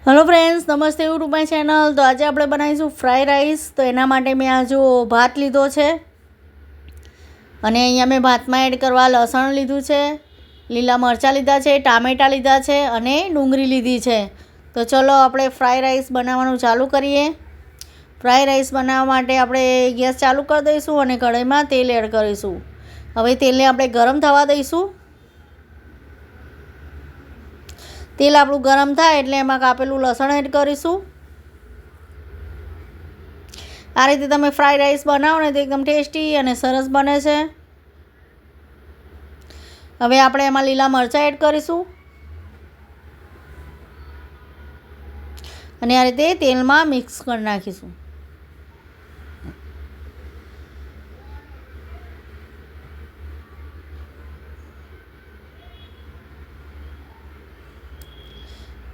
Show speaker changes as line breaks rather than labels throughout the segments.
Hello friends, नमस्ते YouTube my channel. तो आज આપણે બનાવીશું ફ્રાઈ રાઈસ। તો એના માટે મેં આ જો ભાત લીધો છે અને અહીંયા મેં ભાતમાં એડ કરવા લસણ લીધું છે, લીલા મરચાં લીધા છે, ટામેટાં લીધા છે અને ડુંગળી લીધી છે। તો ચલો આપણે ફ્રાઈ રાઈસ બનાવવાનું ચાલુ કરીએ। ફ્રાઈ રાઈસ બનાવવા માટે આપણે ગેસ ચાલુ કરી દઈશું અને કઢાઈમાં તેલ એડ કરીશું। હવે તેલને આપણે ગરમ થવા દઈશું। તેલ આપણું ગરમ થાય એટલે એમાં કાપેલું લસણ એડ કરીશું। આ રીતે તમે ફ્રાઈડ રાઈસ બનાવો ને તો એકદમ ટેસ્ટી અને સરસ બને છે। હવે આપણે એમાં લીલા મરચાં એડ કરીશું અને આ રીતે તેલમાં મિક્સ કરી નાખીશું।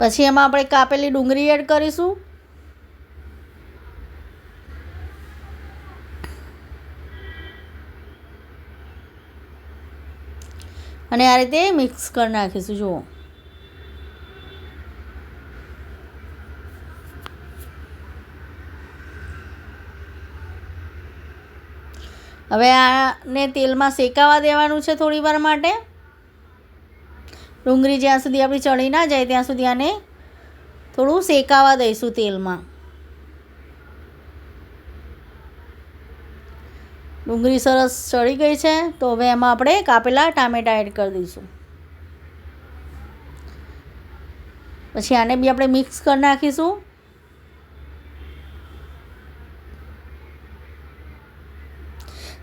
પછી એમાં આપણે કાપેલી ડુંગળી એડ કરીશું અને આ રીતે મિક્સ કરી નાખીશું। જુઓ, હવે આને તેલમાં શેકાવા દેવાનું છે થોડી વાર માટે। ડુંગળી જ્યાં સુધી આપણી ચડી ના જાય ત્યાં સુધી આને થોડું શેકાવા દઈશું તેલમાં। ડુંગળી સરસ ચડી ગઈ છે તો હવે એમાં આપણે કાપેલા ટામેટાં એડ કરી દઈશું। પછી આને બી આપણે મિક્સ કરી નાખીશું।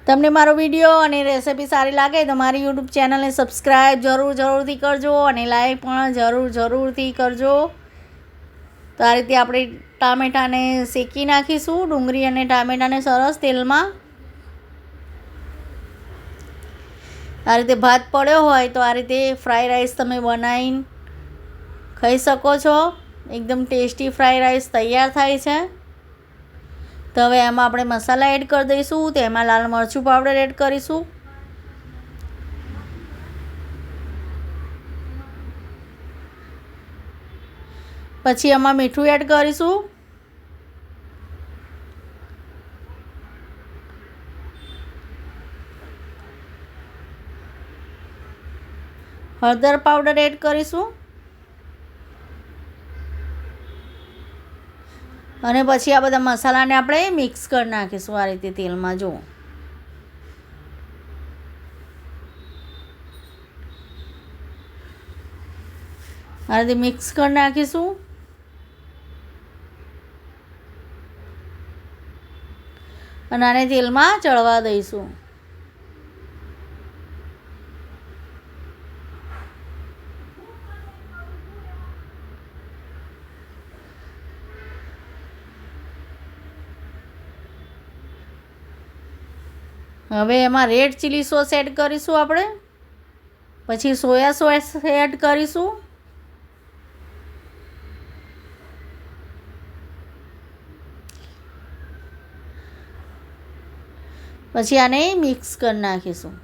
તમને મારો વિડીયો અને રેસિપી સારી લાગે તો મારી યુટ્યુબ ચેનલને સબસ્ક્રાઈબ જરૂરથી કરજો અને લાઈક પણ જરૂરથી કરજો। તો આ રીતે આપણે ટામેટાને શેકી નાખીશું, ડુંગળી અને ટામેટાને સરસ તેલમાં। આ રીતે ભાત પડ્યો હોય તો આ રીતે ફ્રાઈ રાઈસ તમે બનાવીને ખાઈ શકો છો। એકદમ ટેસ્ટી ફ્રાઈ રાઈસ તૈયાર થાય છે। તો હવે એમાં આપણે મસાલા એડ કરી દઈશું। તો એમાં લાલ મરચું પાવડર એડ કરીશું, પછી એમાં મીઠું એડ કરીશું, હળદર પાવડર એડ કરીશું અને પછી આ બધા મસાલાને આપણે મિક્સ કરી નાખીશું આ રીતે તેલમાં। જુઓ, આ રીતે મિક્સ કરી નાખીશું અને આને તેલમાં ચડવા દઈશું। હવે એમાં રેડ ચીલી સોસ એડ કરીશું આપણે, પછી સોયા સોસ એડ કરીશું, પછી આને મિક્સ કરી નાખીશું।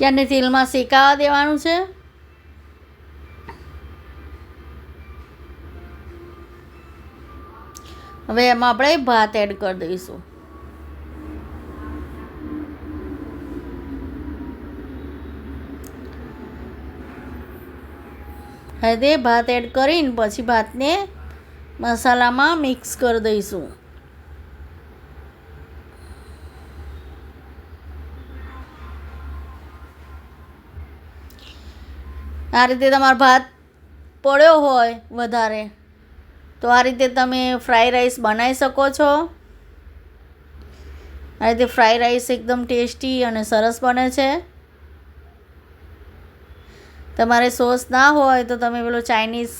આને તેલમાં શેકાવા દેવાનું છે। હવે એમાં આપણે ભાત એડ કરી દઈશું। હવે ભાત એડ કરીને પછી ભાતને મસાલામાં મિક્સ કરી દઈશું। આ રીતે તમારો ભાત પડ્યો હોય વધારે તો આ રીતે તમે ફ્રાઈ રાઈસ બનાવી શકો છો। આ રીતે ફ્રાઈ રાઈસ એકદમ ટેસ્ટી અને સરસ બને છે। તમારે સોસ ના હોય તો તમે પેલો ચાઇનીઝ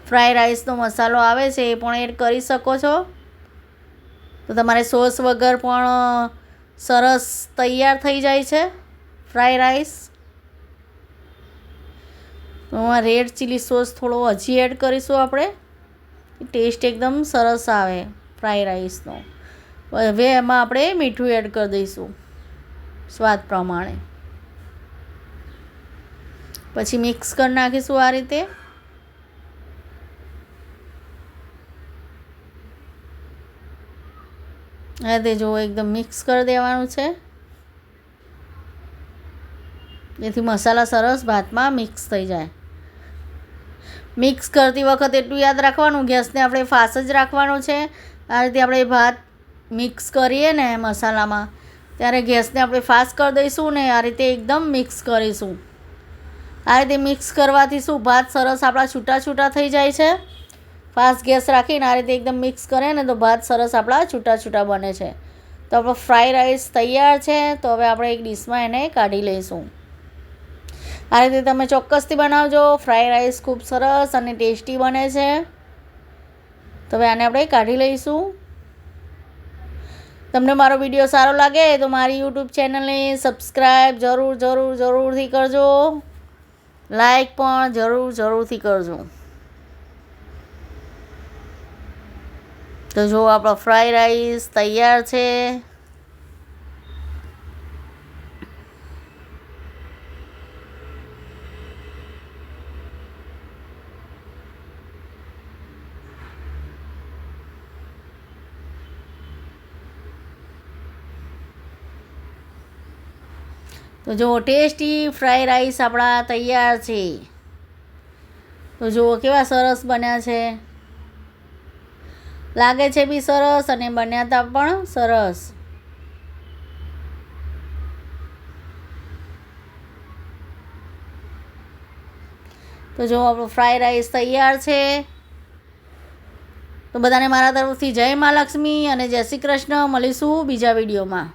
ફ્રાઈ રાઈસનો મસાલો આવે છે એ પણ એડ કરી શકો છો। તો તમારે સોસ વગર પણ સરસ તૈયાર થઈ જાય છે ફ્રાઈ રાઈસ। તો એમાં રેડ ચીલી સોસ થોડો હજી એડ કરીશું આપણે, ટેસ્ટ એકદમ સરસ આવે ફ્રાઈડ રાઈસનો. હવે એમાં આપણે મીઠું એડ કરી દઈશું સ્વાદ પ્રમાણે. પછી મિક્સ કરી નાખીશું આ રીતે. આ તે જો એકદમ મિક્સ કરી દેવાનું છે, જેથી મસાલા સરસ ભાતમાં મિક્સ થઈ જાય. મિક્સ કરતી વખત એટલું યાદ રાખવાનું, ગેસને આપણે ફાસ્ટ જ રાખવાનો છે. આ રીતે આપણે ભાત મિક્સ કરીએ ને મસાલામાં, ત્યારે ગેસને આપણે ફાસ્ટ કરી દઈશું ને આ રીતે એકદમ મિક્સ કરીશું. આ રીતે મિક્સ કરવાથી શું ભાત સરસ આપણા છૂટા છૂટા થઈ જાય છે. ફાસ્ટ ગેસ રાખીને આ રીતે એકદમ મિક્સ કરે ને તો ભાત સરસ આપણા છૂટા છૂટા બને છે. તો આપણો ફ્રાઈડ રાઈસ તૈયાર છે. તો હવે આપણે એક ડીશમાં એને કાઢી લઈશું. આ રીતે તમે ચોક્કસથી બનાવજો, ફ્રાઈડ રાઈસ ખૂબ સરસ અને ટેસ્ટી બને છે. તો હવે આને આપણે કાઢી લઈશું. તમને મારો વિડીયો સારો લાગે તો મારી યુટ્યુબ ચેનલને સબસ્ક્રાઈબ જરૂરથી કરજો, લાઈક પણ જરૂરથી કરજો. તો જો આપણો ફ્રાઈડ રાઈસ તૈયાર છે. તો જો ટેસ્ટી ફ્રાઈડ રાઈસ આપણા તૈયાર છે. તો જુઓ કેવા સરસ બન્યા છે, લાગે છે બી સરસ અને બન્યા તા પણ સરસ. તો જો આપણો ફ્રાઈડ રાઈસ તૈયાર છે. તો બધાને મારા તરફથી જય મા લક્ષ્મી અને જય શ્રી કૃષ્ણ. મળીશું બીજા વિડીયોમાં.